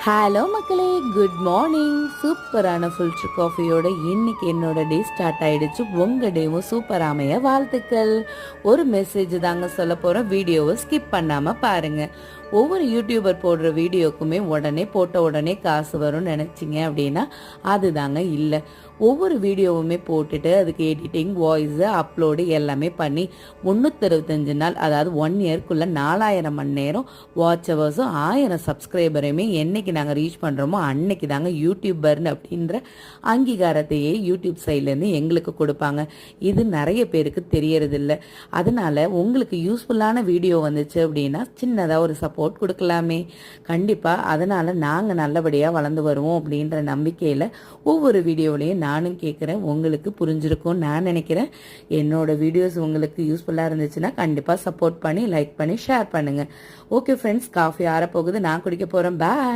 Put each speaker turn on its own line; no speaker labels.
Hello மக்களே, good morning. சூப்பரான filter காஃபியோட இன்னைக்கு என்னோட டே ஸ்டார்ட் ஆயிடுச்சு. உங்க டேவும் சூப்பர் அமைய வாழ்த்துக்கள். ஒரு மெசேஜ் தாங்க சொல்ல போறோம், வீடியோவை ஸ்கிப் பண்ணாம பாருங்க. ஒவ்வொரு யூடியூபர் போடுற வீடியோக்குமே உடனே போட்ட உடனே காசு வரும்னு நினைச்சிங்க அப்படின்னா அது தாங்க இல்லை. ஒவ்வொரு வீடியோவுமே போட்டுட்டு அதுக்கு எடிட்டிங், வாய்ஸு, அப்லோடு எல்லாமே பண்ணி 365 நாள், அதாவது 1 இயர்க்குள்ள 4000 மணி நேரம் வாட்ச் ஹவர்ஸும் 1000 சப்ஸ்கிரைபரையுமே என்னைக்கு நாங்கள் ரீச் பண்ணுறோமோ அன்னைக்கு தாங்க யூடியூபர்னு அப்படின்ற அங்கீகாரத்தையே யூடியூப் சைட்லேருந்து எங்களுக்கு கொடுப்பாங்க. இது நிறைய பேருக்கு தெரியறதில்ல. அதனால உங்களுக்கு யூஸ்ஃபுல்லான வீடியோ வந்துச்சு அப்படின்னா சின்னதாக ஒரு சப்போர்ட் கொடுக்கலாமே. கண்டிப்பாக அதனால் நாங்கள் நல்லபடியாக வளர்ந்து வருவோம் அப்படின்ற நம்பிக்கையில் ஒவ்வொரு வீடியோவிலையும் நானும் கேட்குறேன். உங்களுக்கு புரிஞ்சிருக்கும் நான் நினைக்கிறேன். என்னோட வீடியோஸ் உங்களுக்கு யூஸ்ஃபுல்லாக இருந்துச்சுன்னா கண்டிப்பாக சப்போர்ட் பண்ணி லைக் பண்ணி ஷேர் பண்ணுங்கள். ஓகே ஃப்ரெண்ட்ஸ், காஃபி ஆறப்போகுது, நான் குடிக்க போகிறேன். பாய்.